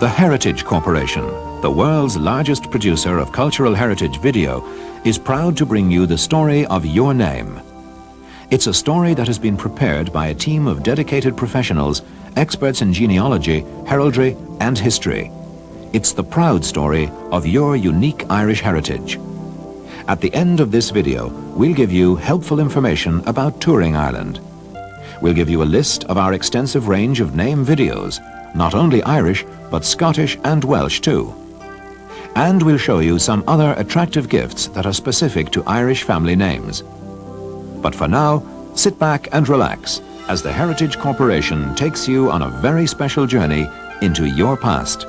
The Heritage Corporation, the world's largest producer of cultural heritage video, is proud to bring you the story of your name. It's a story that has been prepared by a team of dedicated professionals, experts in genealogy, heraldry, and history. It's the proud story of your unique Irish heritage. At the end of this video, we'll give you helpful information about touring Ireland. We'll give you a list of our extensive range of name videos, not only Irish, but Scottish and Welsh too. And we'll show you some other attractive gifts that are specific to Irish family names. But for now, sit back and relax as the Heritage Corporation takes you on a very special journey into your past.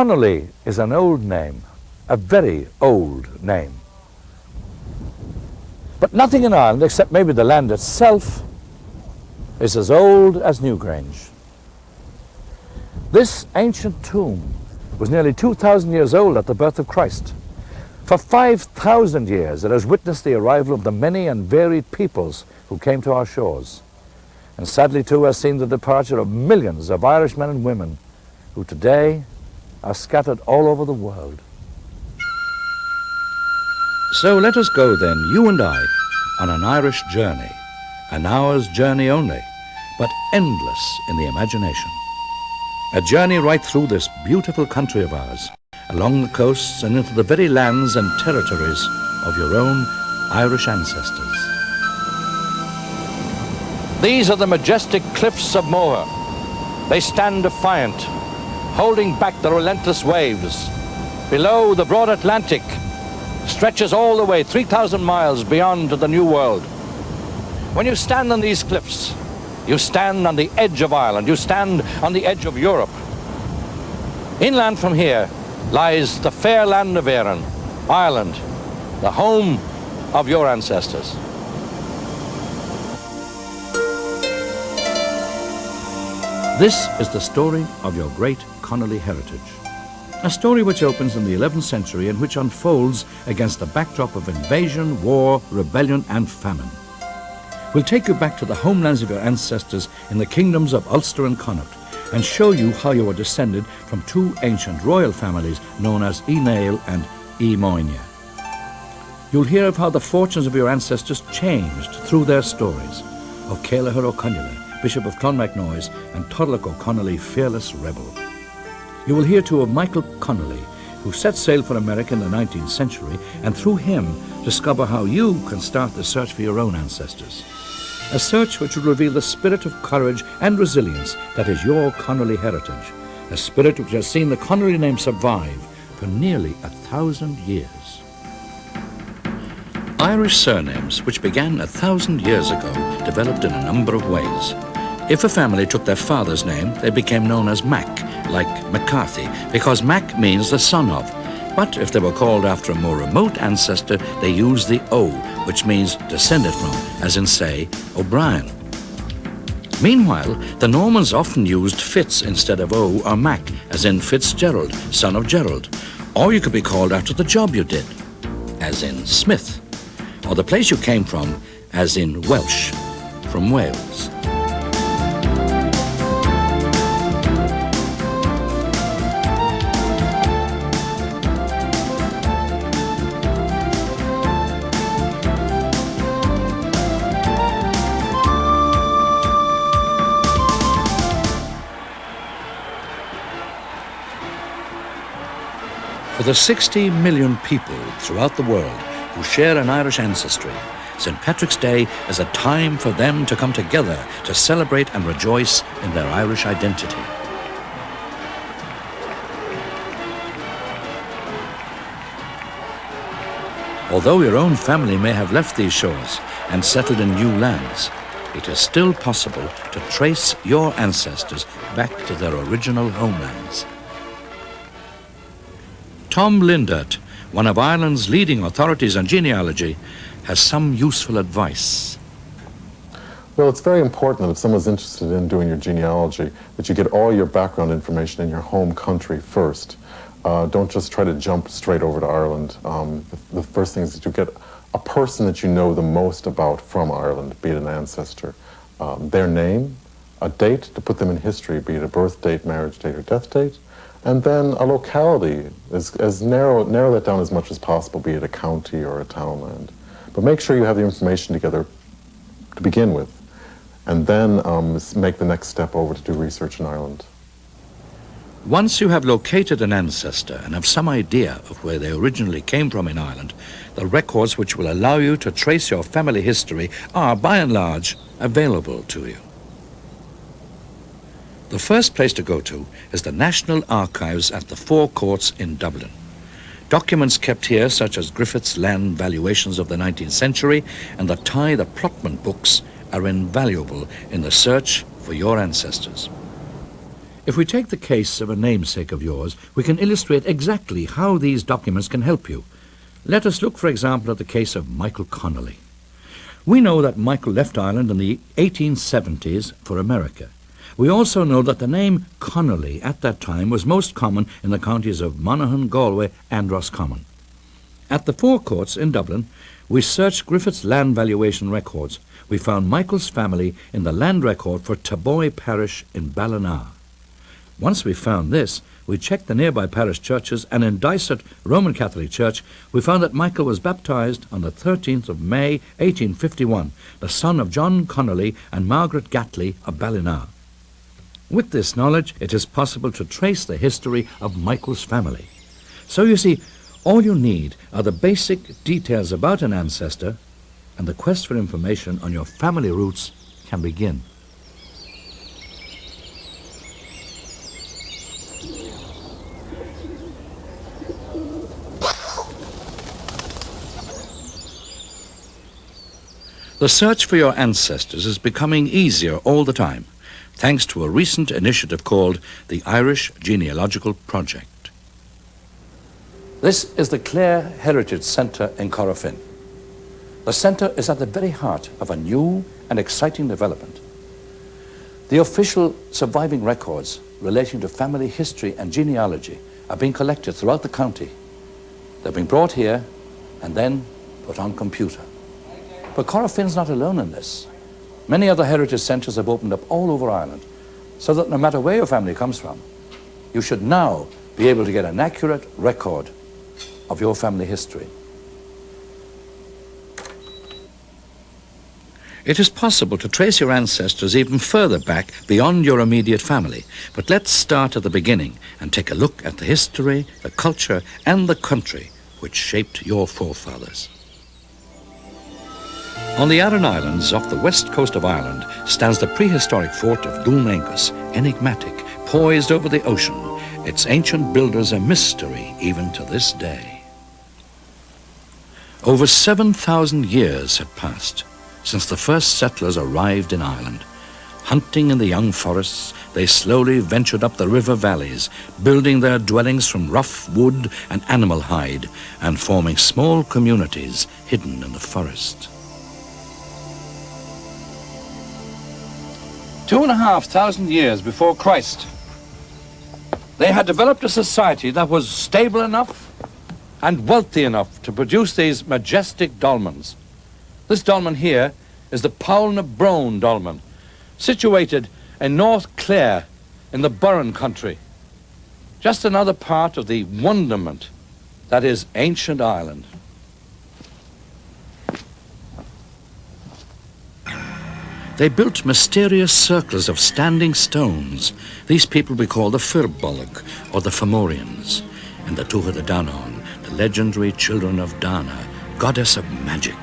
Connolly is an old name, a very old name. But nothing in Ireland, except maybe the land itself, is as old as Newgrange. This ancient tomb was nearly 2,000 years old at the birth of Christ. For 5,000 years it has witnessed the arrival of the many and varied peoples who came to our shores. And sadly too has seen the departure of millions of Irish men and women who today are scattered all over the world. So let us go then, you and I, on an Irish journey, an hour's journey only, but endless in the imagination. A journey right through this beautiful country of ours, along the coasts and into the very lands and territories of your own Irish ancestors. These are the majestic cliffs of Moher. They stand defiant, holding back the relentless waves. Below, the broad Atlantic stretches all the way 3,000 miles beyond to the New World. When you stand on these cliffs, you stand on the edge of Ireland, you stand on the edge of Europe. Inland from here lies the fair land of Éireann, Ireland, the home of your ancestors. This is the story of your great Connally heritage. A story which opens in the 11th century and which unfolds against the backdrop of invasion, war, rebellion and famine. We'll take you back to the homelands of your ancestors in the kingdoms of Ulster and Connaught and show you how you were descended from two ancient royal families known as Nael and Moyne. You'll hear of how the fortunes of your ancestors changed through their stories, of Céalachar Ó Connally, Bishop of Clonmacnoise, and Tullach Ó Connally, fearless rebel. You will hear too of Michael Connolly, who set sail for America in the 19th century, and through him discover how you can start the search for your own ancestors. A search which will reveal the spirit of courage and resilience that is your Connolly heritage, a spirit which has seen the Connolly name survive for nearly 1,000 years. Irish surnames, which began 1,000 years ago, developed in a number of ways. If a family took their father's name, they became known as Mac, like McCarthy, because Mac means the son of. But if they were called after a more remote ancestor, they used the O, which means descended from, as in, say, O'Brien. Meanwhile, the Normans often used Fitz instead of O or Mac, as in Fitzgerald, son of Gerald. Or you could be called after the job you did, as in Smith. Or the place you came from, as in Welsh, from Wales. For the 60 million people throughout the world who share an Irish ancestry, St. Patrick's Day is a time for them to come together to celebrate and rejoice in their Irish identity. Although your own family may have left these shores and settled in new lands, it is still possible to trace your ancestors back to their original homelands. Tom Lindert, one of Ireland's leading authorities on genealogy, has some useful advice. Well, it's very important that if someone's interested in doing your genealogy, that you get all your background information in your home country first. Don't just try to jump straight over to Ireland. The first thing is that you get a person that you know the most about from Ireland, be it an ancestor, their name, a date to put them in history, be it a birth date, marriage date, or death date, and then a locality, narrow that down as much as possible, be it a county or a townland. But make sure you have the information together to begin with, and then make the next step over to do research in Ireland. Once you have located an ancestor and have some idea of where they originally came from in Ireland, the records which will allow you to trace your family history are, by and large, available to you. The first place to go to is the National Archives at the Four Courts in Dublin. Documents kept here, such as Griffith's land valuations of the 19th century and the Tye the Plotman books, are invaluable in the search for your ancestors. If we take the case of a namesake of yours, we can illustrate exactly how these documents can help you. Let us look, for example, at the case of Michael Connolly. We know that Michael left Ireland in the 1870s for America. We also know that the name Connally at that time was most common in the counties of Monaghan, Galway and Roscommon. At the Four Courts in Dublin, we searched Griffith's land valuation records. We found Michael's family in the land record for Taboy Parish in Ballina. Once we found this, we checked the nearby parish churches, and in Dysart Roman Catholic Church, we found that Michael was baptized on the 13th of May, 1851, the son of John Connally and Margaret Gatley of Ballina. With this knowledge, it is possible to trace the history of Michael's family. So you see, all you need are the basic details about an ancestor, and the quest for information on your family roots can begin. The search for your ancestors is becoming easier all the time, thanks to a recent initiative called the Irish Genealogical Project. This is the Clare Heritage Centre in Corofin. The centre is at the very heart of a new and exciting development. The official surviving records relating to family history and genealogy are being collected throughout the county. They're being brought here and then put on computer. But Corofin's not alone in this. Many other heritage centres have opened up all over Ireland, so that no matter where your family comes from, you should now be able to get an accurate record of your family history. It is possible to trace your ancestors even further back beyond your immediate family, but let's start at the beginning and take a look at the history, the culture, and the country which shaped your forefathers. On the Aran Islands off the west coast of Ireland stands the prehistoric fort of Dún enigmatic, poised over the ocean, its ancient builders a mystery even to this day. Over 7,000 years had passed since the first settlers arrived in Ireland. Hunting in the young forests, they slowly ventured up the river valleys, building their dwellings from rough wood and animal hide, and forming small communities hidden in the forest. 2,500 years before Christ, they had developed a society that was stable enough and wealthy enough to produce these majestic dolmens. This dolmen here is the Paulna Brone dolmen, situated in North Clare in the Burren country. Just another part of the wonderment that is ancient Ireland. They built mysterious circles of standing stones. These people we call the Firbolg, or the Fomorians, and the Tuatha De Danann, the legendary children of Dana, goddess of magic.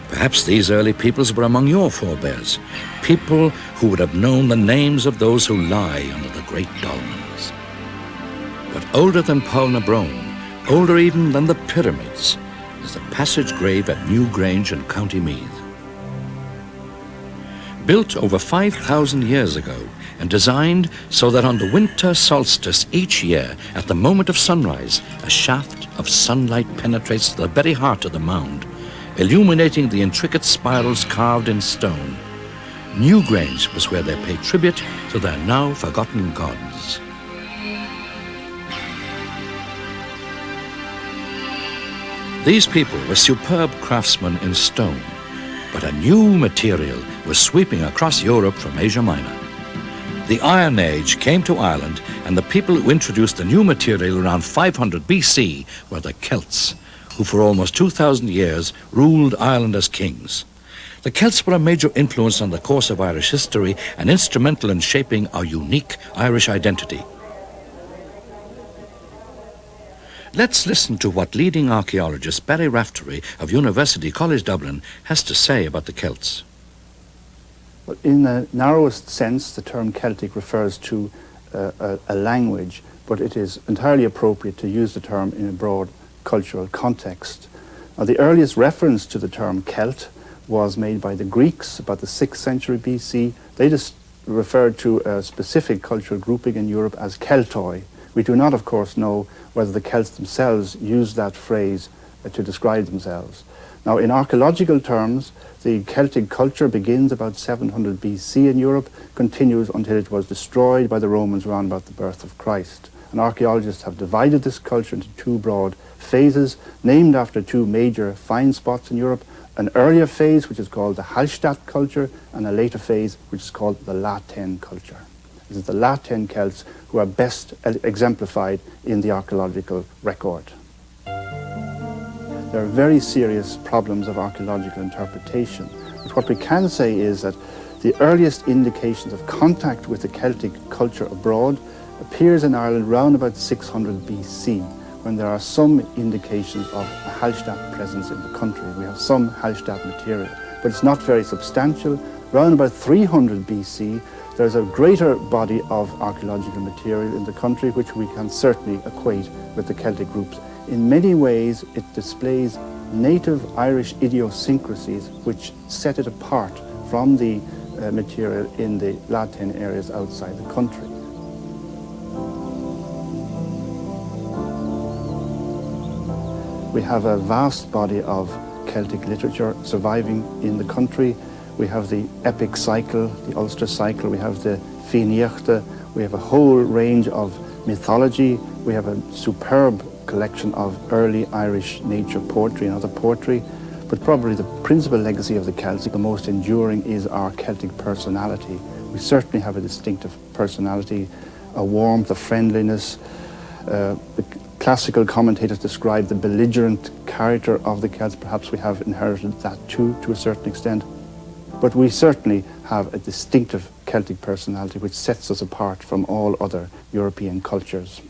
Perhaps these early peoples were among your forebears, people who would have known the names of those who lie under the great dolmens. But older than Paulna Brone, older even than the pyramids, is the passage grave at Newgrange in County Meath. Built over 5,000 years ago and designed so that on the winter solstice each year, at the moment of sunrise, a shaft of sunlight penetrates to the very heart of the mound, illuminating the intricate spirals carved in stone. Newgrange was where they paid tribute to their now forgotten gods. These people were superb craftsmen in stone, but a new material was sweeping across Europe from Asia Minor. The Iron Age came to Ireland, and the people who introduced the new material around 500 BC were the Celts, who for almost 2,000 years ruled Ireland as kings. The Celts were a major influence on the course of Irish history and instrumental in shaping our unique Irish identity. Let's listen to what leading archaeologist Barry Raftery of University College Dublin has to say about the Celts. Well, in the narrowest sense, the term Celtic refers to a language, but it is entirely appropriate to use the term in a broad cultural context. Now, the earliest reference to the term Celt was made by the Greeks about the 6th century BC. They just referred to a specific cultural grouping in Europe as Keltoi. We do not, of course, know whether the Celts themselves used that phrase to describe themselves. Now, in archaeological terms, the Celtic culture begins about 700 BC in Europe, continues until it was destroyed by the Romans around about the birth of Christ. And archaeologists have divided this culture into two broad phases, named after two major find spots in Europe: an earlier phase, which is called the Hallstatt culture, and a later phase, which is called the Latin culture. It is the Latin Celts who are best exemplified in the archaeological record. There are very serious problems of archaeological interpretation. But what we can say is that the earliest indications of contact with the Celtic culture abroad appears in Ireland around about 600 BC, when there are some indications of a Hallstatt presence in the country. We have some Hallstatt material, but it's not very substantial. Around about 300 BC, there's a greater body of archaeological material in the country which we can certainly equate with the Celtic groups. In many ways, it displays native Irish idiosyncrasies which set it apart from the material in the Latin areas outside the country. We have a vast body of Celtic literature surviving in the country. We have the epic cycle, the Ulster cycle, we have the Fíneachta, we have a whole range of mythology, we have a superb collection of early Irish nature poetry and other poetry, but probably the principal legacy of the Celts, the most enduring, is our Celtic personality. We certainly have a distinctive personality, a warmth, a friendliness. The classical commentators describe the belligerent character of the Celts. Perhaps we have inherited that too, to a certain extent. But we certainly have a distinctive Celtic personality which sets us apart from all other European cultures.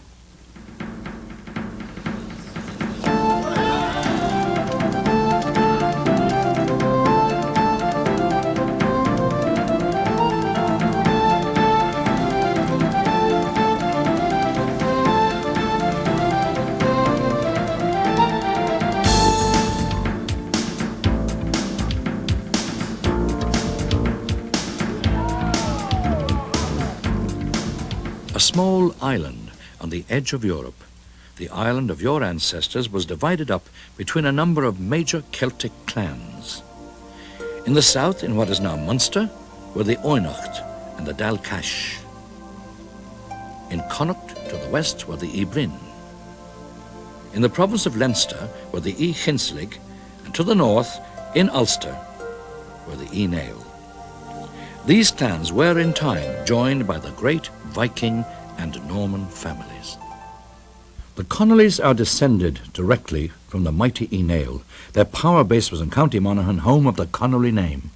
A small island on the edge of Europe, the island of your ancestors was divided up between a number of major Celtic clans. In the south, in what is now Munster, were the Oinocht, and the Dalcash. In Connaught to the west were the Bryn. In the province of Leinster were the Hinslig, and to the north, in Ulster, were the Nail. These clans were in time joined by the great Viking and Norman families. The Connellys are descended directly from the mighty Nail. Their power base was in County Monaghan, home of the Connolly name.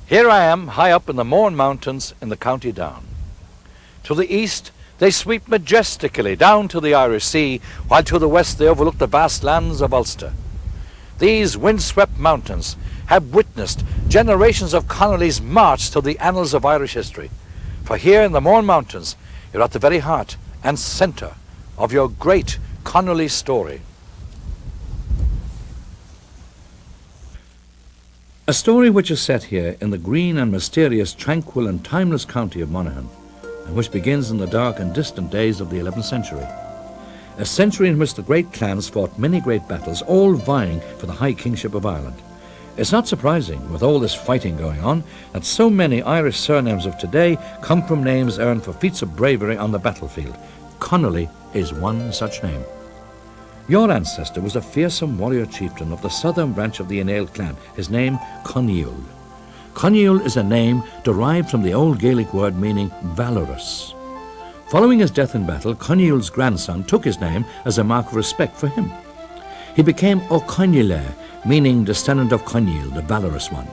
Here I am, high up in the Mourne Mountains in the County Down. To the east, they sweep majestically down to the Irish Sea, while to the west they overlook the vast lands of Ulster. These windswept mountains have witnessed generations of Connellys march through the annals of Irish history. For here in the Mourne Mountains, you're at the very heart and centre of your great Connolly story. A story which is set here in the green and mysterious, tranquil and timeless county of Monaghan, and which begins in the dark and distant days of the 11th century. A century in which the great clans fought many great battles, all vying for the high kingship of Ireland. It's not surprising, with all this fighting going on, that so many Irish surnames of today come from names earned for feats of bravery on the battlefield. Connolly is one such name. Your ancestor was a fearsome warrior chieftain of the southern branch of the Nail clan, his name Connell. Connell is a name derived from the old Gaelic word meaning valorous. Following his death in battle, Connell's grandson took his name as a mark of respect for him. He became O'Connell, meaning descendant of Connell, the valorous one.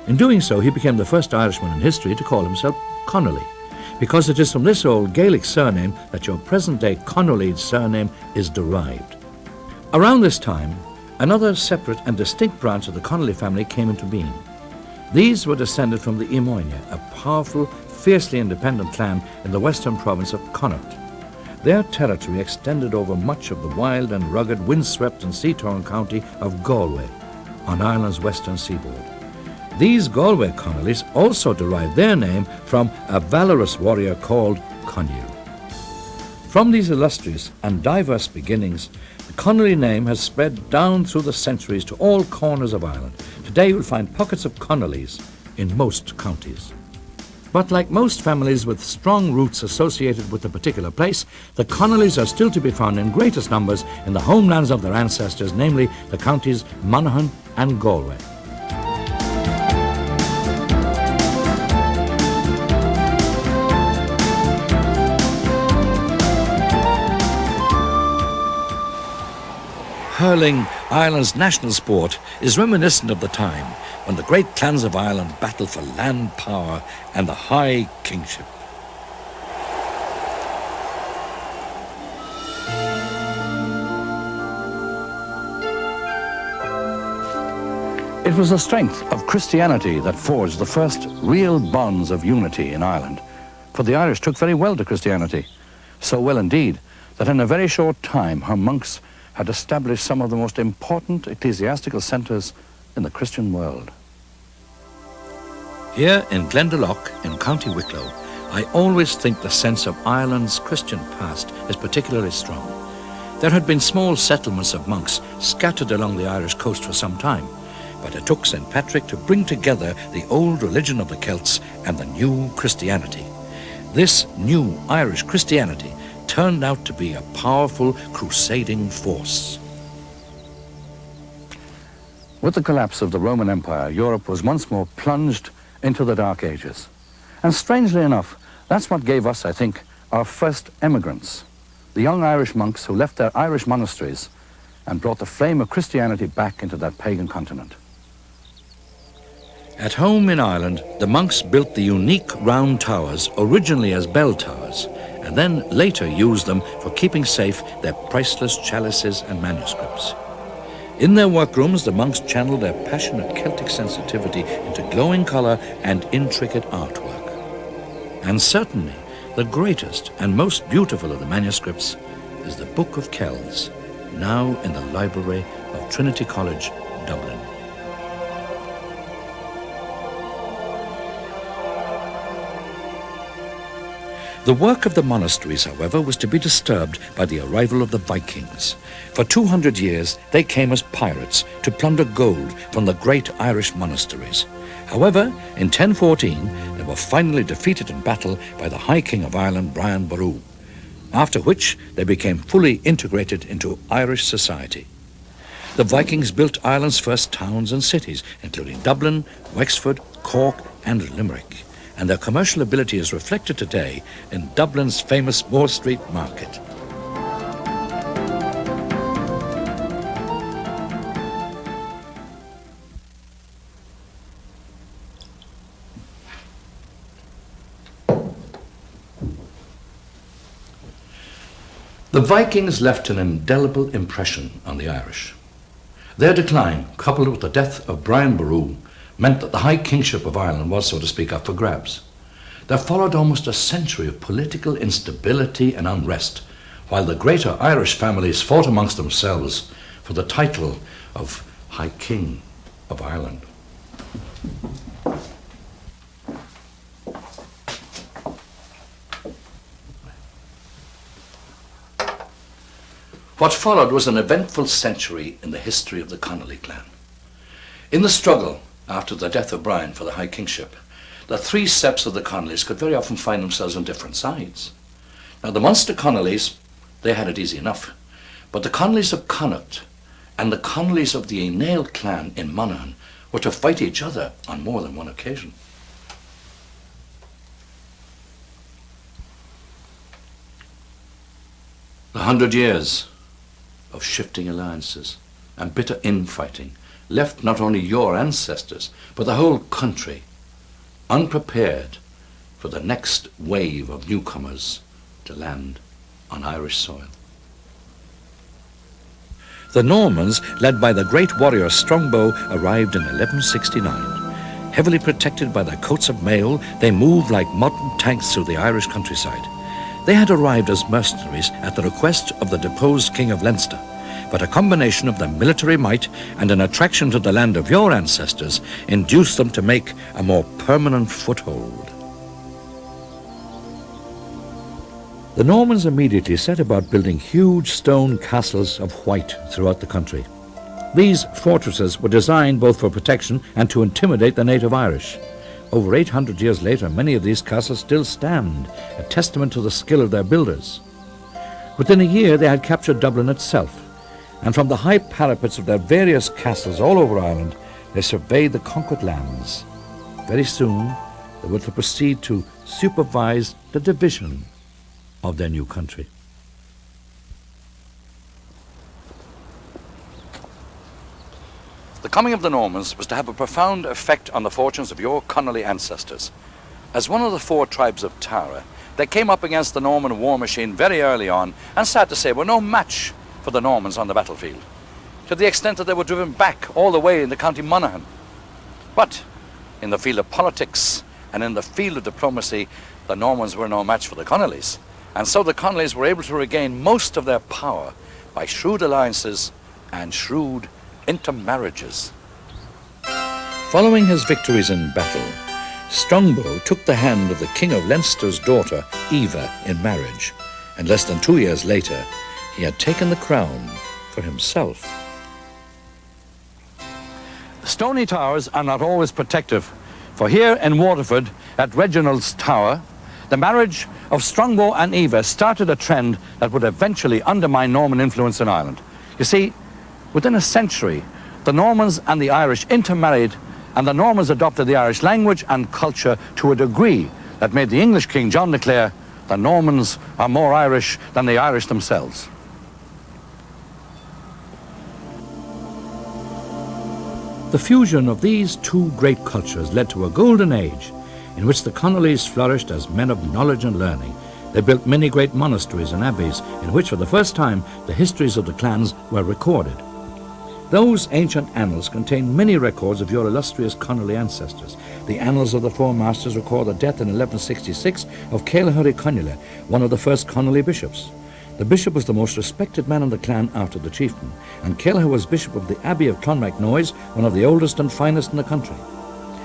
In doing so, he became the first Irishman in history to call himself Connolly, because it is from this old Gaelic surname that your present-day Connolly surname is derived. Around this time, another separate and distinct branch of the Connolly family came into being. These were descended from the Imoine, a powerful, fiercely independent clan in the western province of Connaught. Their territory extended over much of the wild and rugged, windswept and sea-torn county of Galway on Ireland's western seaboard. These Galway Connellys also derived their name from a valorous warrior called Connell. From these illustrious and diverse beginnings, the Connolly name has spread down through the centuries to all corners of Ireland. Today you'll find pockets of Connellys in most counties. But like most families with strong roots associated with a particular place, the Connellys are still to be found in greatest numbers in the homelands of their ancestors, namely the counties Monaghan and Galway. Hurling, Ireland's national sport, is reminiscent of the time when the great clans of Ireland battled for land power and the high kingship. It was the strength of Christianity that forged the first real bonds of unity in Ireland, for the Irish took very well to Christianity, so well indeed that in a very short time her monks had established some of the most important ecclesiastical centres in the Christian world. Here in Glendalough in County Wicklow, I always think the sense of Ireland's Christian past is particularly strong. There had been small settlements of monks scattered along the Irish coast for some time, but it took St. Patrick to bring together the old religion of the Celts and the new Christianity. This new Irish Christianity turned out to be a powerful crusading force. With the collapse of the Roman Empire, Europe was once more plunged into the Dark Ages. And strangely enough, that's what gave us, I think, our first emigrants, the young Irish monks who left their Irish monasteries and brought the flame of Christianity back into that pagan continent. At home in Ireland, the monks built the unique round towers, originally as bell towers, and then later used them for keeping safe their priceless chalices and manuscripts. In their workrooms, the monks channeled their passionate Celtic sensitivity into glowing colour and intricate artwork. And certainly, the greatest and most beautiful of the manuscripts is the Book of Kells, now in the library of Trinity College, Dublin. The work of the monasteries, however, was to be disturbed by the arrival of the Vikings. For 200 years, they came as pirates to plunder gold from the great Irish monasteries. However, in 1014, they were finally defeated in battle by the High King of Ireland, Brian Boru, after which they became fully integrated into Irish society. The Vikings built Ireland's first towns and cities, including Dublin, Wexford, Cork, and Limerick, and their commercial ability is reflected today in Dublin's famous Moore Street Market. The Vikings left an indelible impression on the Irish. Their decline, coupled with the death of Brian Boru, meant that the High Kingship of Ireland was, so to speak, up for grabs. There followed almost a century of political instability and unrest, while the greater Irish families fought amongst themselves for the title of High King of Ireland. What followed was an eventful century in the history of the Connolly clan. In the struggle after the death of Brian for the High Kingship, the three steps of the Connollys could very often find themselves on different sides. Now the Munster Connellys, they had it easy enough, but the Connollys of Connacht and the Connollys of the Ainail clan in Monaghan were to fight each other on more than one occasion. The 100 years of shifting alliances and bitter infighting left not only your ancestors, but the whole country unprepared for the next wave of newcomers to land on Irish soil. The Normans, led by the great warrior Strongbow, arrived in 1169. Heavily protected by their coats of mail, they moved like modern tanks through the Irish countryside. They had arrived as mercenaries at the request of the deposed King of Leinster, but a combination of their military might and an attraction to the land of your ancestors induced them to make a more permanent foothold. The Normans immediately set about building huge stone castles of white throughout the country. These fortresses were designed both for protection and to intimidate the native Irish. Over 800 years later, many of these castles still stand, a testament to the skill of their builders. Within a year, they had captured Dublin itself, and from the high parapets of their various castles all over Ireland, they surveyed the conquered lands. Very soon, they were to proceed to supervise the division of their new country. The coming of the Normans was to have a profound effect on the fortunes of your Connolly ancestors. As one of the four tribes of Tara, they came up against the Norman war machine very early on, and sad to say were no match for the Normans on the battlefield, to the extent that they were driven back all the way into County Monaghan. But in the field of politics and in the field of diplomacy, the Normans were no match for the Connellys, and so the Connellys were able to regain most of their power by shrewd alliances and shrewd intermarriages. Following his victories in battle, Strongbow took the hand of the King of Leinster's daughter, Eva, in marriage, and less than 2 years later, he had taken the crown for himself. Stony towers are not always protective, for here in Waterford, at Reginald's Tower, the marriage of Strongbow and Eva started a trend that would eventually undermine Norman influence in Ireland. You see, within a century, the Normans and the Irish intermarried, and the Normans adopted the Irish language and culture to a degree that made the English King John declare, "The Normans are more Irish than the Irish themselves." The fusion of these two great cultures led to a golden age in which the Connellys flourished as men of knowledge and learning. They built many great monasteries and abbeys in which for the first time the histories of the clans were recorded. Those ancient annals contain many records of your illustrious Connolly ancestors. The annals of the Four Masters record the death in 1166 of Connally, one of the first Connolly bishops. The bishop was the most respected man in the clan after the chieftain, and Connally was bishop of the Abbey of Clonmacnoise, one of the oldest and finest in the country.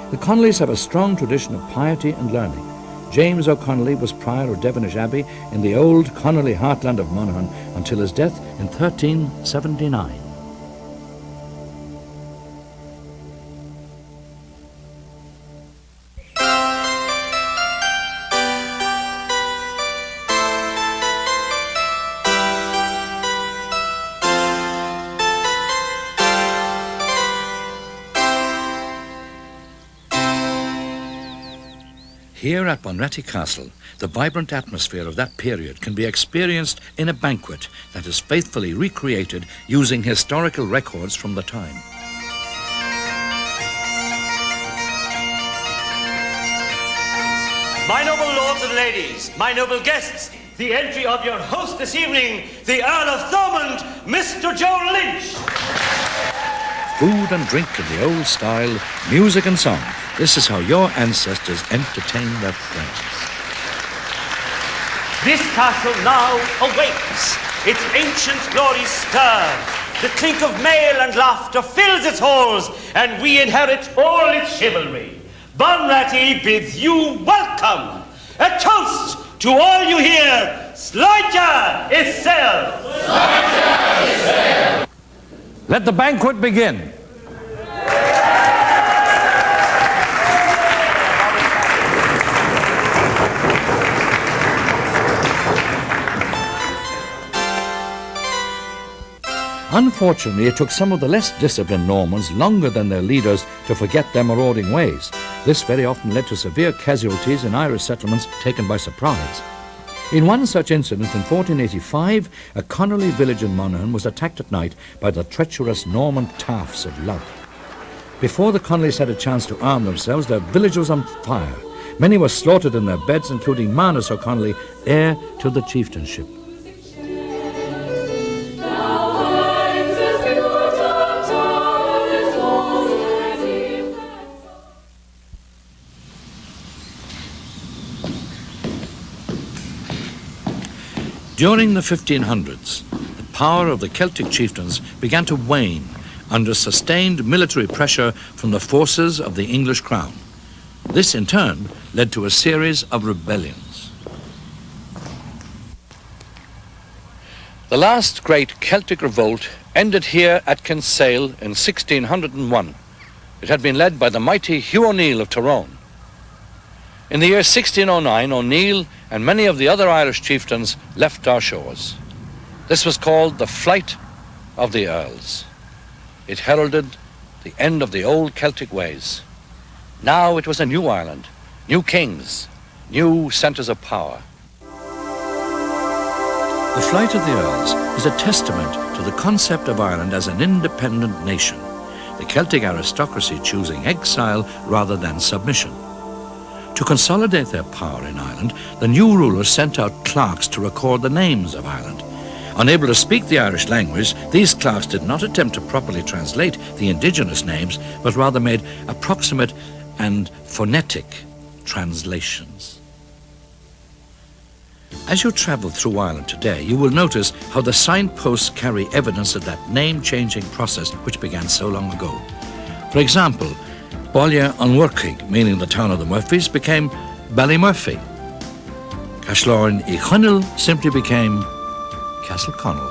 The Connollys have a strong tradition of piety and learning. James O'Connelly was prior of Devonish Abbey in the old Connally heartland of Monaghan until his death in 1379. Here at Bonretty Castle, the vibrant atmosphere of that period can be experienced in a banquet that is faithfully recreated using historical records from the time. My noble lords and ladies, my noble guests, the entry of your host this evening, the Earl of Thomond, Mr. Joe Lynch. Food and drink in the old style, music and song. This is how your ancestors entertained their friends. This castle now awakes, its ancient glories stir. The clink of mail and laughter fills its halls, and we inherit all its chivalry. Bonratty bids you welcome. A toast to all you hear. Sláinte is sail. Sláinte is sail. Let the banquet begin. Unfortunately, it took some of the less disciplined Normans longer than their leaders to forget their marauding ways. This very often led to severe casualties in Irish settlements taken by surprise. In one such incident in 1485, a Connolly village in Monaghan was attacked at night by the treacherous Norman Taffs of Louth. Before the Connollys had a chance to arm themselves, their village was on fire. Many were slaughtered in their beds, including Manus O'Connelly, heir to the chieftainship. During the 1500s, the power of the Celtic chieftains began to wane under sustained military pressure from the forces of the English crown. This, in turn, led to a series of rebellions. The last great Celtic revolt ended here at Kinsale in 1601. It had been led by the mighty Hugh O'Neill of Tyrone. In the year 1609, O'Neill and many of the other Irish chieftains left our shores. This was called the Flight of the Earls. It heralded the end of the old Celtic ways. Now it was a new Ireland, new kings, new centres of power. The Flight of the Earls is a testament to the concept of Ireland as an independent nation, the Celtic aristocracy choosing exile rather than submission. To consolidate their power in Ireland, the new rulers sent out clerks to record the names of Ireland. Unable to speak the Irish language, these clerks did not attempt to properly translate the indigenous names, but rather made approximate and phonetic translations. As you travel through Ireland today, you will notice how the signposts carry evidence of that name-changing process which began so long ago. For example, Báile an Mhuircheig, meaning the town of the Murphys, became Ballymurphy. Castlán I Connell simply became Castle Connell.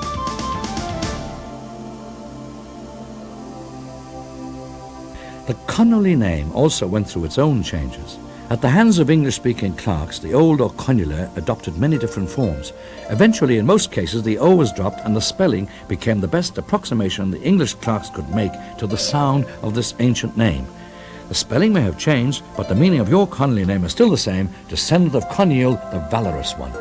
The Connolly name also went through its own changes. At the hands of English-speaking clerks, the old O'Connelly adopted many different forms. Eventually, in most cases, the O was dropped and the spelling became the best approximation the English clerks could make to the sound of this ancient name. The spelling may have changed, but the meaning of your Connolly name is still the same, descendant of Conneall, the valorous one.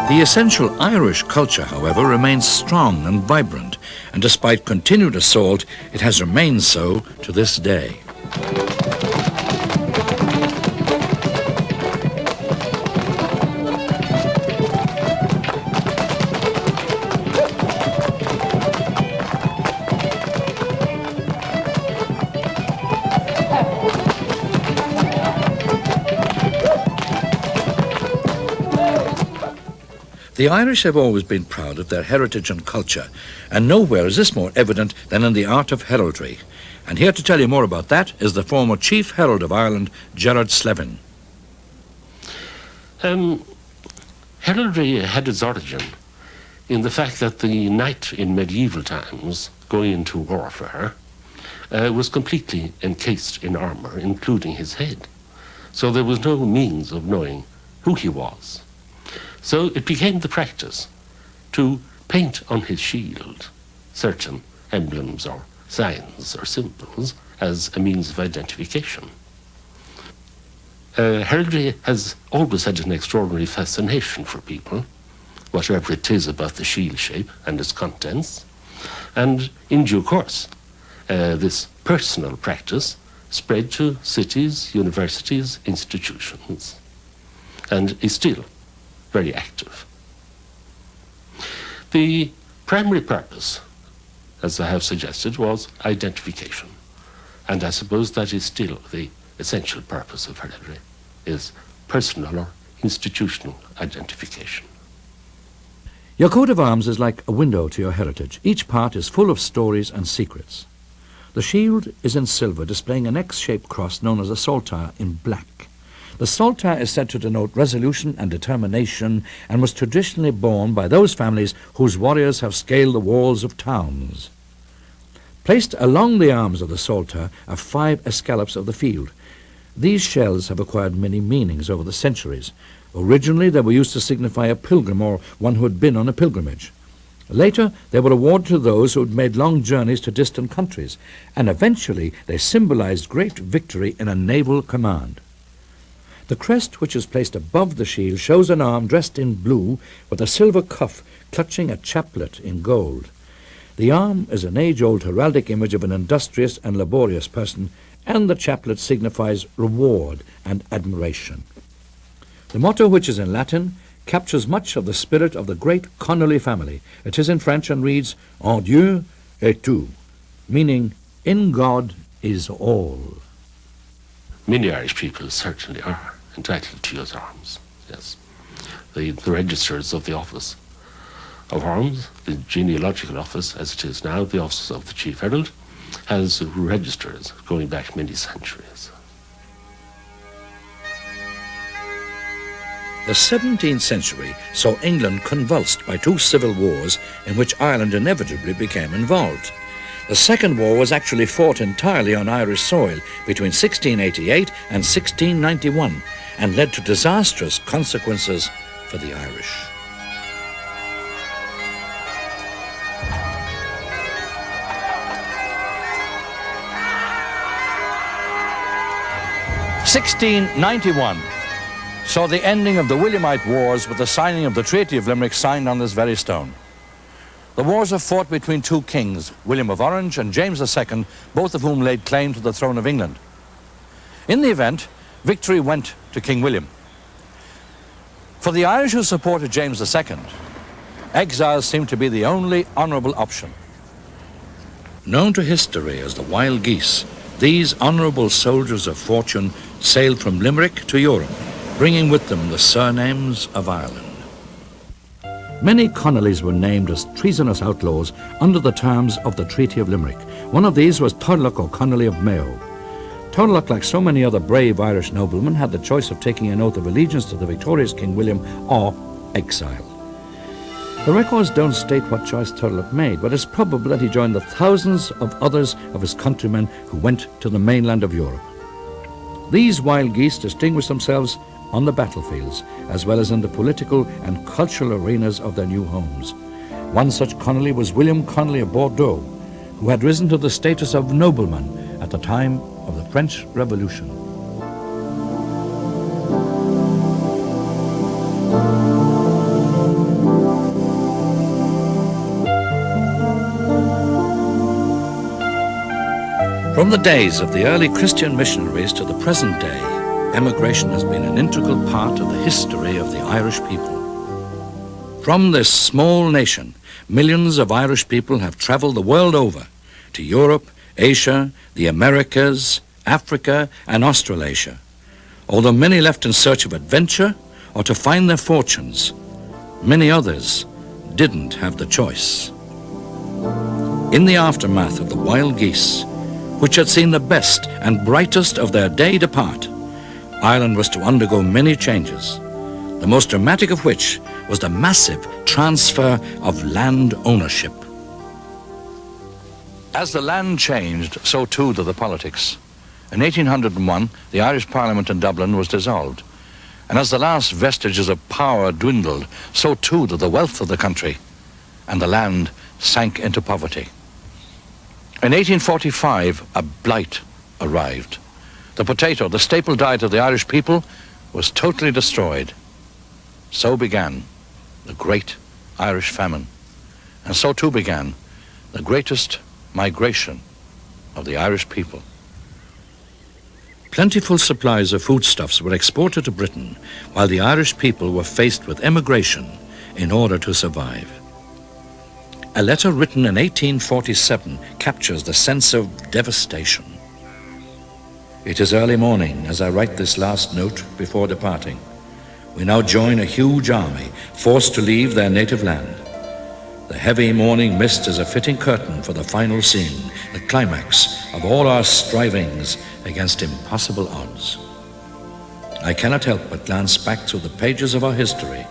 The essential Irish culture, however, remains strong and vibrant, and despite continued assault, it has remained so to this day. The Irish have always been proud of their heritage and culture, and nowhere is this more evident than in the art of heraldry. And here to tell you more about that is the former Chief Herald of Ireland, Gerard Slevin. Heraldry had its origin in the fact that the knight in medieval times, going into warfare, was completely encased in armour, including his head. So there was no means of knowing who he was. So it became the practice to paint on his shield certain emblems or signs or symbols as a means of identification. Heraldry has always had an extraordinary fascination for people, whatever it is about the shield shape and its contents. And in due course, this personal practice spread to cities, universities, institutions, and is still very active. The primary purpose, as I have suggested, was identification. And I suppose that is still the essential purpose of heraldry, is personal or institutional identification. Your coat of arms is like a window to your heritage. Each part is full of stories and secrets. The shield is in silver, displaying an X-shaped cross known as a saltire in black. The saltire is said to denote resolution and determination and was traditionally borne by those families whose warriors have scaled the walls of towns. Placed along the arms of the saltire are 5 escallops of the field. These shells have acquired many meanings over the centuries. Originally, they were used to signify a pilgrim or one who had been on a pilgrimage. Later, they were awarded to those who had made long journeys to distant countries, and eventually they symbolized great victory in a naval command. The crest, which is placed above the shield, shows an arm dressed in blue with a silver cuff clutching a chaplet in gold. The arm is an age-old heraldic image of an industrious and laborious person, and the chaplet signifies reward and admiration. The motto, which is in Latin, captures much of the spirit of the great Connally family. It is in French and reads, En Dieu est tout, meaning, in God is all. Many Irish people certainly are entitled to use arms, yes. The registers of the Office of Arms, the genealogical office as it is now, the Office of the Chief Herald, has registers going back many centuries. The 17th century saw England convulsed by 2 civil wars in which Ireland inevitably became involved. The Second War was actually fought entirely on Irish soil between 1688 and 1691 and led to disastrous consequences for the Irish. (1691) saw the ending of the Williamite Wars with the signing of the Treaty of Limerick, signed on this very stone. The wars are fought between 2 kings, William of Orange and James II, both of whom laid claim to the throne of England. In the event, victory went to King William. For the Irish who supported James II, exile seemed to be the only honourable option. Known to history as the wild geese, these honourable soldiers of fortune sailed from Limerick to Europe, bringing with them the surnames of Ireland. Many Connellys were named as treasonous outlaws under the terms of the Treaty of Limerick. One of these was Turlough or Connolly of Mayo. Turlough, like so many other brave Irish noblemen, had the choice of taking an oath of allegiance to the victorious King William or exile. The records don't state what choice Turlough made, but it's probable that he joined the thousands of others of his countrymen who went to the mainland of Europe. These wild geese distinguished themselves on the battlefields, as well as in the political and cultural arenas of their new homes. One such Connolly was William Connally of Bordeaux, who had risen to the status of nobleman at the time of the French Revolution. From the days of the early Christian missionaries to the present day, emigration has been an integral part of the history of the Irish people. From this small nation, millions of Irish people have traveled the world over to Europe, Asia, the Americas, Africa, and Australasia. Although many left in search of adventure or to find their fortunes, Many others didn't have the choice. In the aftermath of the wild geese, which had seen the best and brightest of their day depart, Ireland was to undergo many changes, the most dramatic of which was the massive transfer of land ownership. As the land changed, so too did the politics. In 1801, the Irish Parliament in Dublin was dissolved. And as the last vestiges of power dwindled, so too did the wealth of the country, and the land sank into poverty. In 1845, a blight arrived. The potato, the staple diet of the Irish people, was totally destroyed. So began the Great Irish Famine, and so too began the greatest migration of the Irish people. Plentiful supplies of foodstuffs were exported to Britain, while the Irish people were faced with emigration in order to survive. A letter written in 1847 captures the sense of devastation. It is early morning as I write this last note before departing. We now join a huge army forced to leave their native land. The heavy morning mist is a fitting curtain for the final scene, the climax of all our strivings against impossible odds. I cannot help but glance back through the pages of our history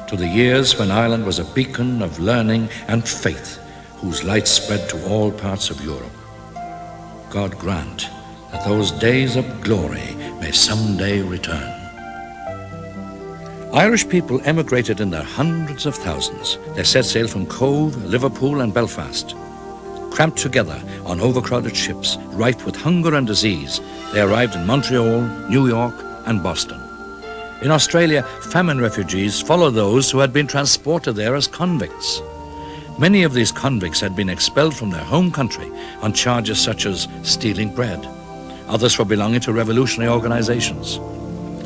to the years when Ireland was a beacon of learning and faith whose light spread to all parts of Europe. God grant that those days of glory may someday return. Irish people emigrated in their hundreds of thousands. They set sail from Cove, Liverpool and Belfast. Cramped together on overcrowded ships, rife with hunger and disease, they arrived in Montreal, New York and Boston. In Australia, famine refugees followed those who had been transported there as convicts. Many of these convicts had been expelled from their home country on charges such as stealing bread, others for belonging to revolutionary organizations.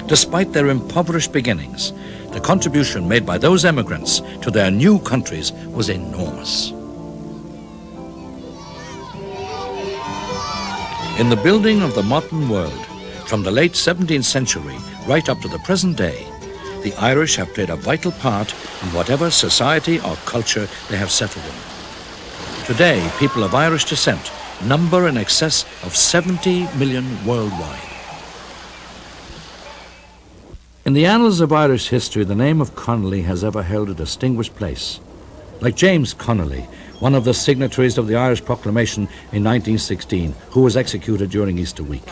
Despite their impoverished beginnings, the contribution made by those emigrants to their new countries was enormous. In the building of the modern world, from the late 17th century right up to the present day, the Irish have played a vital part in whatever society or culture they have settled in. Today, people of Irish descent number in excess of 70 million worldwide. In the annals of Irish history, the name of Connally has ever held a distinguished place. Like James Connally, one of the signatories of the Irish Proclamation in 1916, who was executed during Easter week.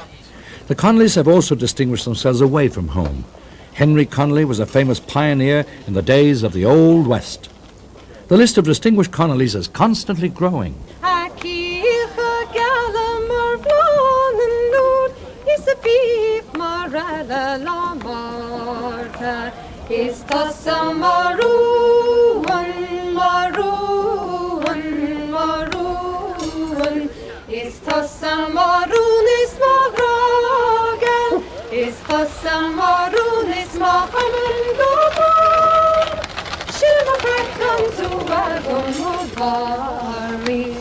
The Connollys have also distinguished themselves away from home. Henry Connally was a famous pioneer in the days of the Old West. The list of distinguished Connollys is constantly growing. Is Tossa Maroon, Maroon, Maroon. Is Tossa Maroon, is Magragan. Is Tossa Maroon, is Mahaman Goban. Shilva Crackdown to Wagon Mubarin.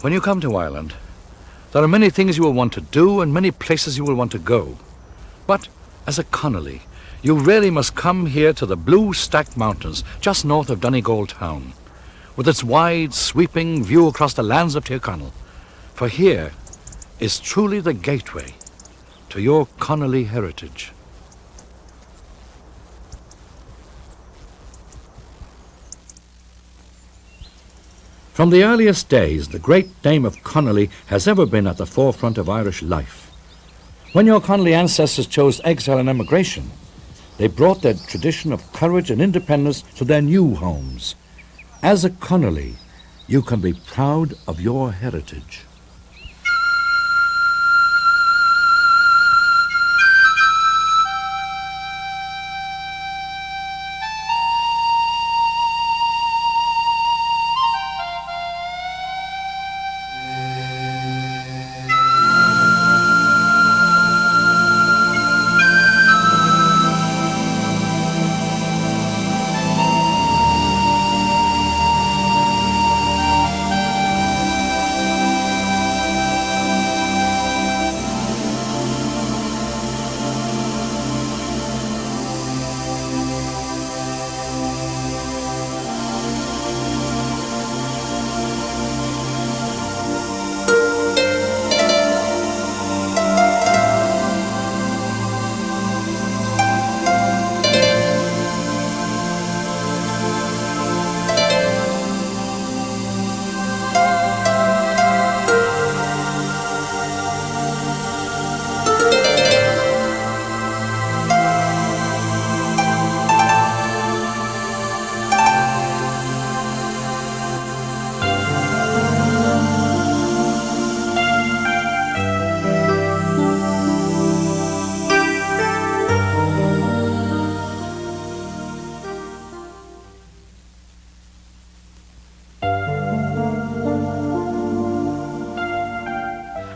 When you come to Ireland, there are many things you will want to do and many places you will want to go. But as a Connolly, you really must come here to the blue stacked mountains just north of Donegal town, with its wide, sweeping view across the lands of Tyrconnell. For here is truly the gateway to your Connolly heritage. From the earliest days, the great name of Connally has ever been at the forefront of Irish life. When your Connolly ancestors chose exile and emigration, they brought their tradition of courage and independence to their new homes. As a Connolly, you can be proud of your heritage.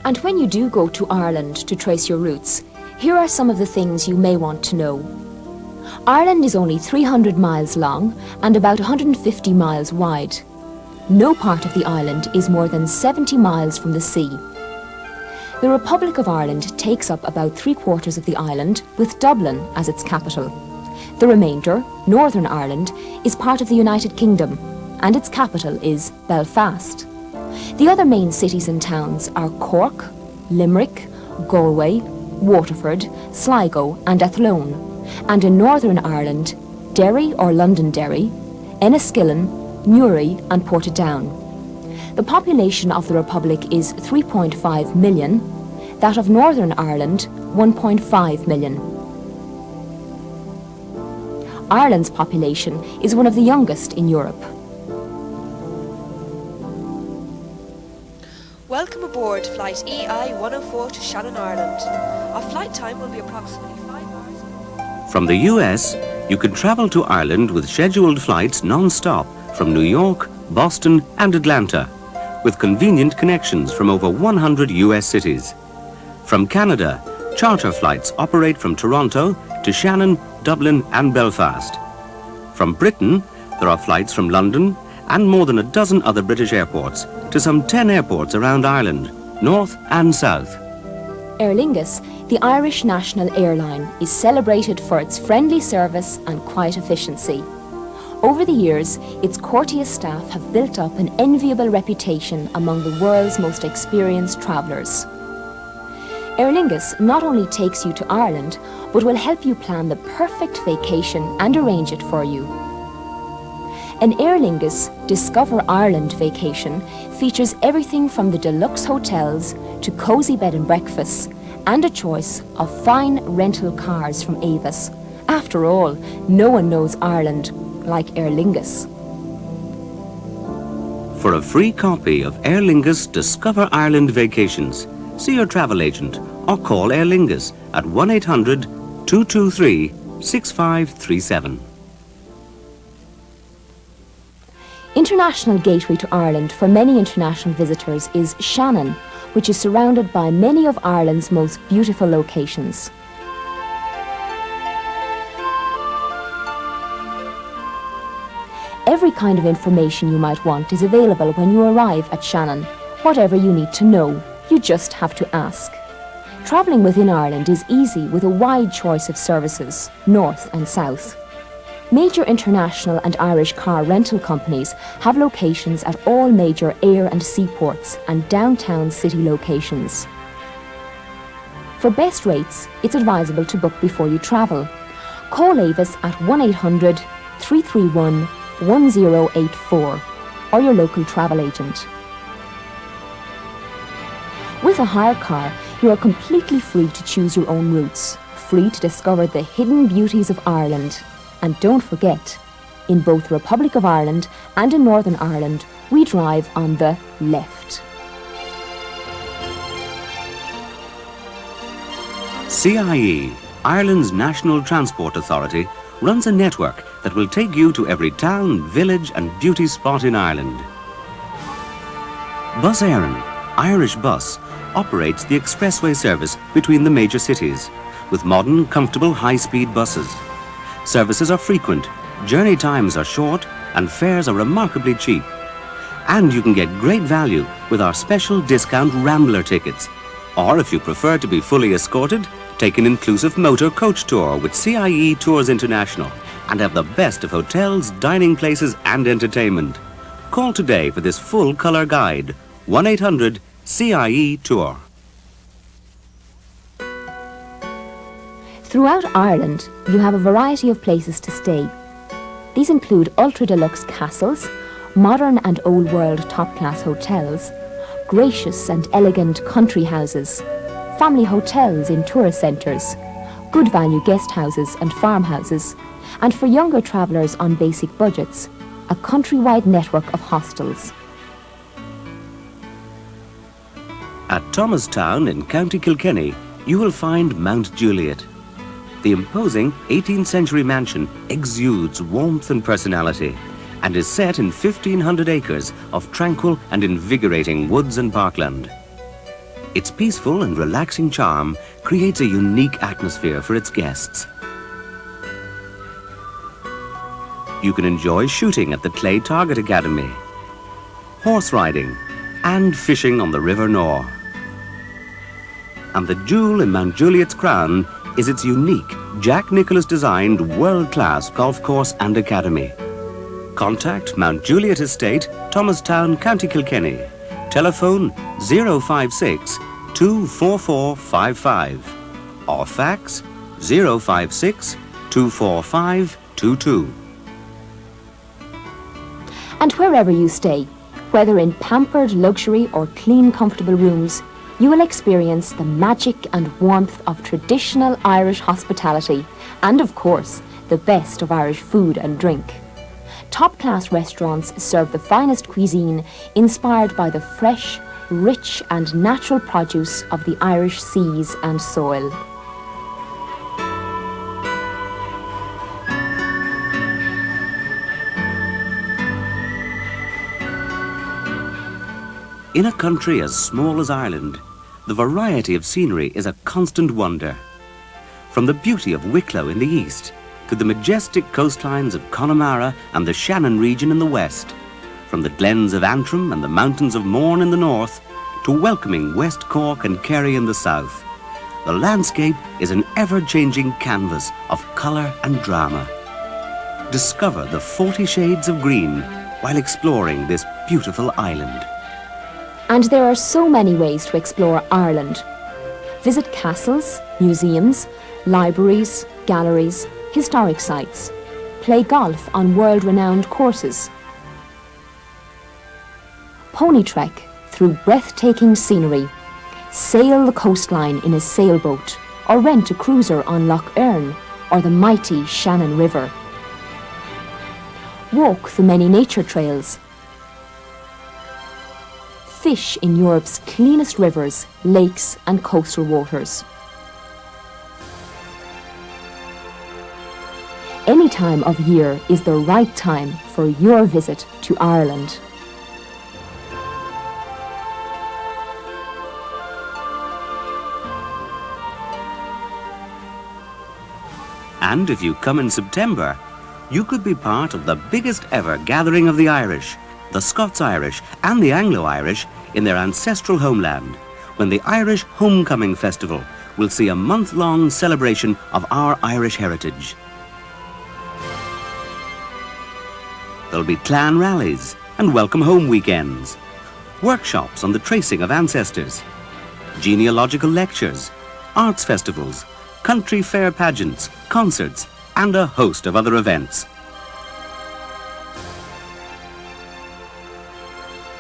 And when you do go to Ireland to trace your roots, here are some of the things you may want to know. Ireland is only 300 miles long and about 150 miles wide. No part of the island is more than 70 miles from the sea. The Republic of Ireland takes up about 3/4 of the island, with Dublin as its capital. The remainder, Northern Ireland, is part of the United Kingdom, and its capital is Belfast. The other main cities and towns are Cork, Limerick, Galway, Waterford, Sligo and Athlone, and in Northern Ireland, Derry or Londonderry, Enniskillen, Newry and Portadown. The population of the Republic is 3.5 million, that of Northern Ireland 1.5 million. Ireland's population is one of the youngest in Europe. Welcome aboard flight EI 104 to Shannon, Ireland. Our flight time will be approximately 5 hours. From the US, you can travel to Ireland with scheduled flights non-stop from New York, Boston and Atlanta, with convenient connections from over 100 US cities. From Canada, charter flights operate from Toronto to Shannon, Dublin and Belfast. From Britain, there are flights from London and more than a dozen other British airports to some 10 airports around Ireland, north and south. Aer Lingus, the Irish national airline, is celebrated for its friendly service and quiet efficiency. Over the years, its courteous staff have built up an enviable reputation among the world's most experienced travellers. Aer Lingus not only takes you to Ireland, but will help you plan the perfect vacation and arrange it for you. An Aer Lingus Discover Ireland vacation features everything from the deluxe hotels to cosy bed and breakfasts and a choice of fine rental cars from Avis. After all, no one knows Ireland like Aer Lingus. For a free copy of Aer Lingus Discover Ireland Vacations, see your travel agent or call Aer Lingus at 1-800-223-6537. International gateway to Ireland for many international visitors is Shannon, which is surrounded by many of Ireland's most beautiful locations. Every kind of information you might want is available when you arrive at Shannon. Whatever you need to know, you just have to ask. Travelling within Ireland is easy with a wide choice of services, north and south. Major international and Irish car rental companies have locations at all major air and seaports and downtown city locations. For best rates, it's advisable to book before you travel. Call Avis at 1-800-331-1084 or your local travel agent. With a hire car, you are completely free to choose your own routes, free to discover the hidden beauties of Ireland. And don't forget, in both the Republic of Ireland and in Northern Ireland, we drive on the left. CIE, Ireland's National Transport Authority, runs a network that will take you to every town, village and beauty spot in Ireland. Bus Éireann, Irish Bus, operates the expressway service between the major cities, with modern, comfortable, high-speed buses. Services are frequent, journey times are short, and fares are remarkably cheap. And you can get great value with our special discount Rambler tickets. Or if you prefer to be fully escorted, take an inclusive motor coach tour with CIE Tours International and have the best of hotels, dining places and entertainment. Call today for this full colour guide, 1-800-CIE Tour. Throughout Ireland, you have a variety of places to stay. These include ultra-deluxe castles, modern and old-world top-class hotels, gracious and elegant country houses, family hotels in tourist centres, good value guest houses and farmhouses, and for younger travellers on basic budgets, a countrywide network of hostels. At Thomastown in County Kilkenny, you will find Mount Juliet. The imposing 18th century mansion exudes warmth and personality and is set in 1,500 acres of tranquil and invigorating woods and parkland. Its peaceful and relaxing charm creates a unique atmosphere for its guests. You can enjoy shooting at the Clay Target Academy, horse riding, and fishing on the River Nore. And the jewel in Mount Juliet's crown is its unique, Jack Nicklaus-designed world-class golf course and academy. Contact Mount Juliet Estate, Thomastown, County Kilkenny. Telephone 056 24455 or fax 056 245 22. And wherever you stay, whether in pampered luxury or clean, comfortable rooms, you will experience the magic and warmth of traditional Irish hospitality and, of course, the best of Irish food and drink. Top-class restaurants serve the finest cuisine inspired by the fresh, rich and natural produce of the Irish seas and soil. In a country as small as Ireland, the variety of scenery is a constant wonder. From the beauty of Wicklow in the east, to the majestic coastlines of Connemara and the Shannon region in the west, from the glens of Antrim and the mountains of Mourne in the north, to welcoming West Cork and Kerry in the south, the landscape is an ever-changing canvas of colour and drama. Discover the 40 shades of green while exploring this beautiful island. And there are so many ways to explore Ireland. Visit castles, museums, libraries, galleries, historic sites. Play golf on world-renowned courses. Pony trek through breathtaking scenery. Sail the coastline in a sailboat or rent a cruiser on Lough Erne or the mighty Shannon River. Walk the many nature trails. Fish in Europe's cleanest rivers, lakes and coastal waters. Any time of year is the right time for your visit to Ireland. And if you come in September, you could be part of the biggest ever gathering of the Irish, the Scots-Irish and the Anglo-Irish in their ancestral homeland, when the Irish Homecoming Festival will see a month-long celebration of our Irish heritage. There'll be clan rallies and welcome home weekends, workshops on the tracing of ancestors, genealogical lectures, arts festivals, country fair pageants, concerts, and a host of other events.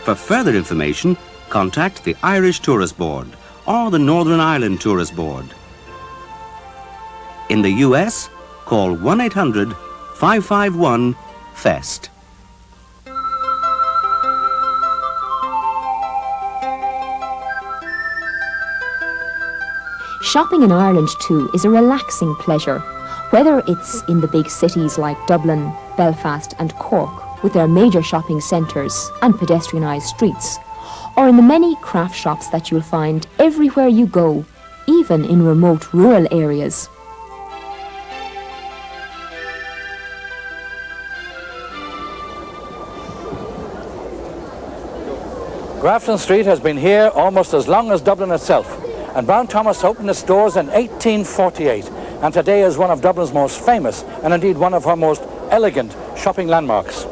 For further information, contact the Irish Tourist Board or the Northern Ireland Tourist Board. In the US, call 1-800-551-FEST. Shopping in Ireland too is a relaxing pleasure, whether it's in the big cities like Dublin, Belfast and Cork, with their major shopping centres and pedestrianised streets, or in the many craft shops that you'll find everywhere you go, even in remote rural areas. Grafton Street has been here almost as long as Dublin itself, and Brown Thomas opened its doors in 1848, and today is one of Dublin's most famous and indeed one of her most elegant shopping landmarks.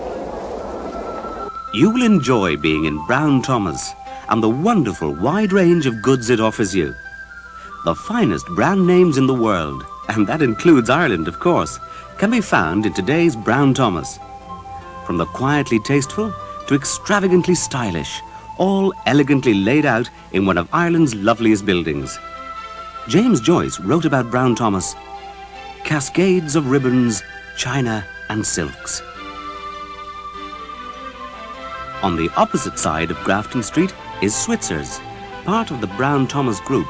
You will enjoy being in Brown Thomas and the wonderful wide range of goods it offers you. The finest brand names in the world, and that includes Ireland, of course, can be found in today's Brown Thomas. From the quietly tasteful to extravagantly stylish, all elegantly laid out in one of Ireland's loveliest buildings. James Joyce wrote about Brown Thomas, cascades of ribbons, china and silks. On the opposite side of Grafton Street is Switzer's, part of the Brown Thomas Group,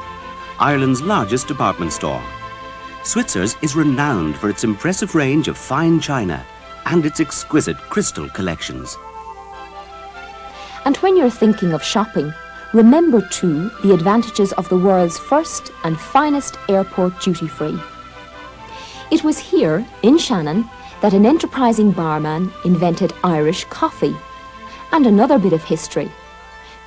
Ireland's largest department store. Switzer's is renowned for its impressive range of fine china and its exquisite crystal collections. And when you're thinking of shopping, Remember too the advantages of the world's first and finest airport duty-free. It was here, in Shannon, that an enterprising barman invented Irish coffee. And another bit of history.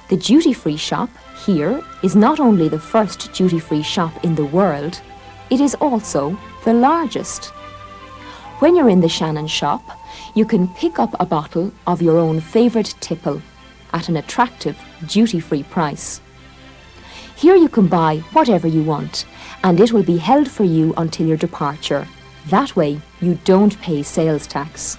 The duty-free shop here is not only the first duty-free shop in the world, it is also the largest. When you're in the Shannon shop, you can pick up a bottle of your own favourite tipple at an attractive duty-free price. Here you can buy whatever you want, and it will be held for you until your departure. That way, you don't pay sales tax.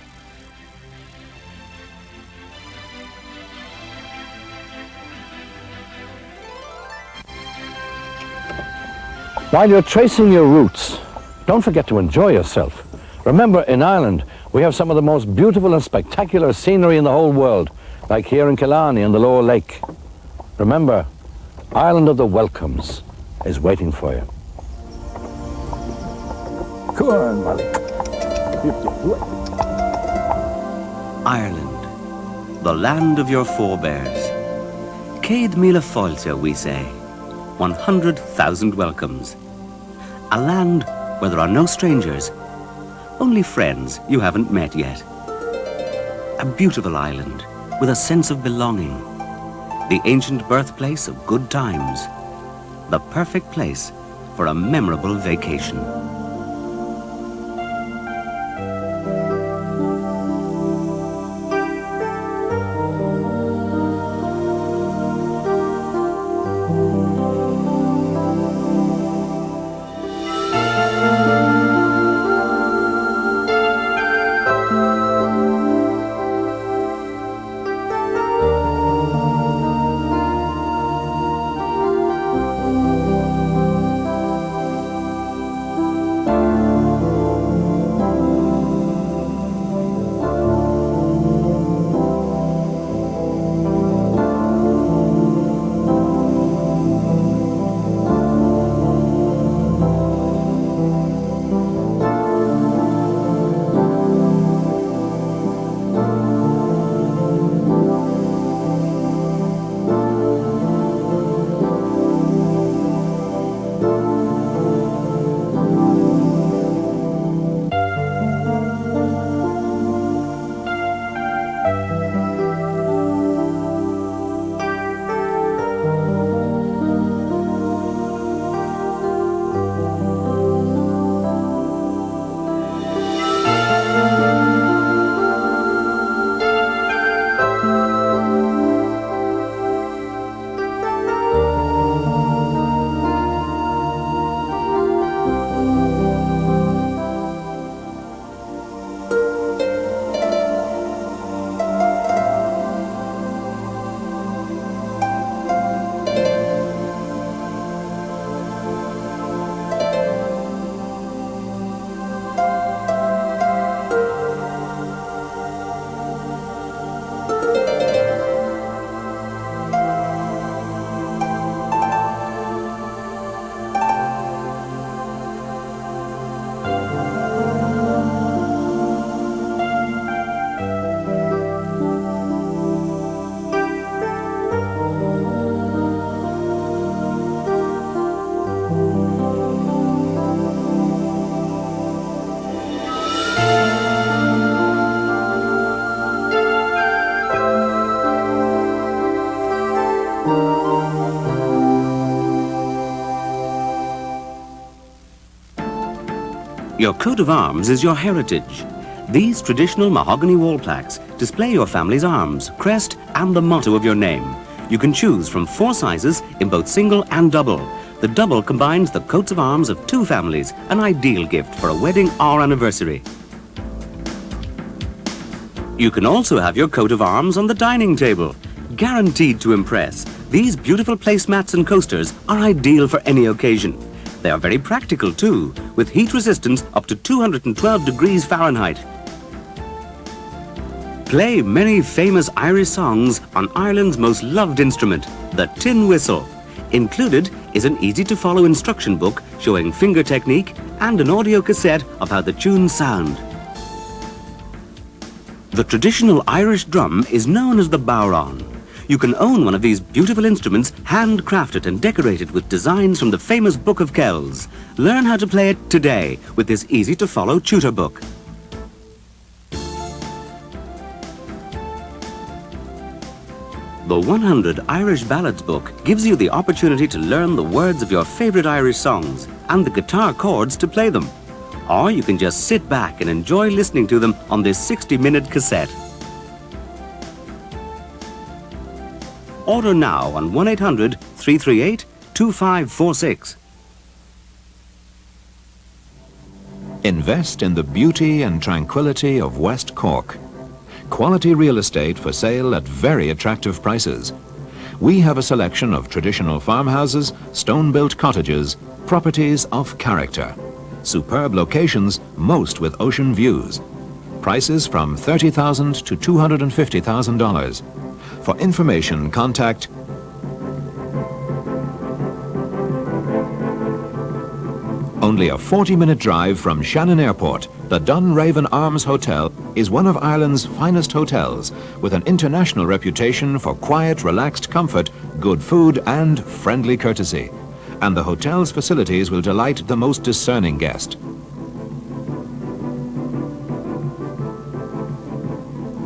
While you're tracing your routes, don't forget to enjoy yourself. Remember, in Ireland, we have some of the most beautiful and spectacular scenery in the whole world, like here in Connally and the Lower Lake. Remember, Ireland of the welcomes is waiting for you. Come on, Molly. Ireland, the land of your forebears. Céad míle fáilte, we say. 100,000 welcomes. A land where there are no strangers, only friends you haven't met yet. A beautiful island with a sense of belonging. The ancient birthplace of good times. The perfect place for a memorable vacation. Your coat of arms is your heritage. These traditional mahogany wall plaques display your family's arms, crest, and the motto of your name. You can choose from 4 sizes in both single and double. The double combines the coats of arms of 2 families, an ideal gift for a wedding or anniversary. You can also have your coat of arms on the dining table. Guaranteed to impress, these beautiful placemats and coasters are ideal for any occasion. They are very practical too, with heat resistance up to 212 degrees Fahrenheit. Play many famous Irish songs on Ireland's most loved instrument, the tin whistle. Included is an easy-to-follow instruction book showing finger technique and an audio cassette of how the tunes sound. The traditional Irish drum is known as the bodhrán. You can own one of these beautiful instruments, handcrafted and decorated with designs from the famous Book of Kells. Learn how to play it today with this easy-to-follow tutor book. The 100 Irish Ballads book gives you the opportunity to learn the words of your favourite Irish songs and the guitar chords to play them. Or you can just sit back and enjoy listening to them on this 60-minute cassette. Order now on 1-800-338-2546. Invest in the beauty and tranquility of West Cork. Quality real estate for sale at very attractive prices. We have a selection of traditional farmhouses, stone-built cottages, properties of character. Superb locations, most with ocean views. Prices from $30,000 to $250,000. For information, contact only a 40-minute drive from Shannon Airport. The Dunraven Arms Hotel is one of Ireland's finest hotels with an international reputation for quiet, relaxed comfort, good food and friendly courtesy. And the hotel's facilities will delight the most discerning guest.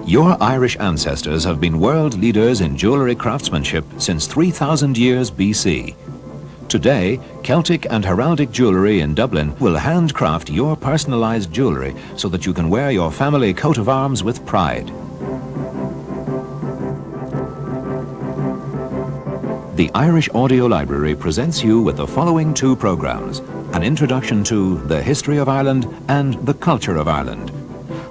Your Irish ancestors have been world leaders in jewellery craftsmanship since 3,000 years BC. Today, Celtic and heraldic jewellery in Dublin will handcraft your personalised jewellery so that you can wear your family coat of arms with pride. The Irish Audio Library presents you with the following two programmes: an introduction to the history of Ireland and the culture of Ireland.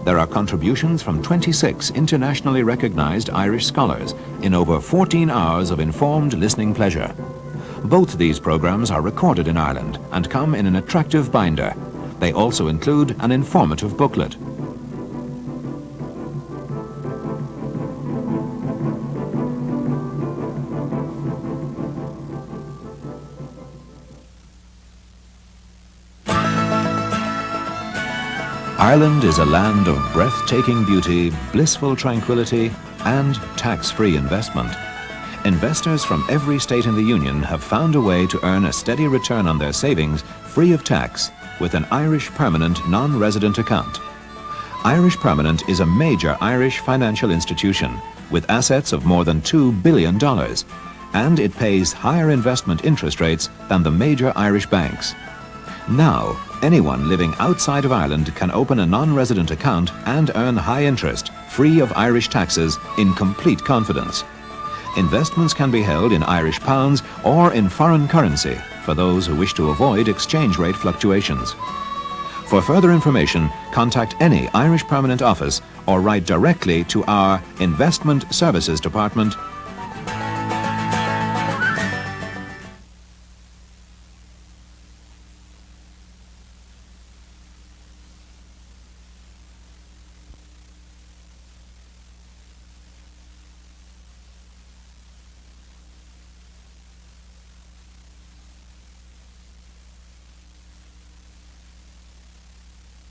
There are contributions from 26 internationally recognised Irish scholars in over 14 hours of informed listening pleasure. Both these programmes are recorded in Ireland and come in an attractive binder. They also include an informative booklet. Ireland is a land of breathtaking beauty, blissful tranquility, and tax-free investment. Investors from every state in the Union have found a way to earn a steady return on their savings free of tax with an Irish Permanent non-resident account. Irish Permanent is a major Irish financial institution with assets of more than $2 billion, and it pays higher investment interest rates than the major Irish banks. Now, anyone living outside of Ireland can open a non-resident account and earn high interest, free of Irish taxes, in complete confidence. Investments can be held in Irish pounds or in foreign currency for those who wish to avoid exchange rate fluctuations. For further information, contact any Irish Permanent office or write directly to our Investment Services Department,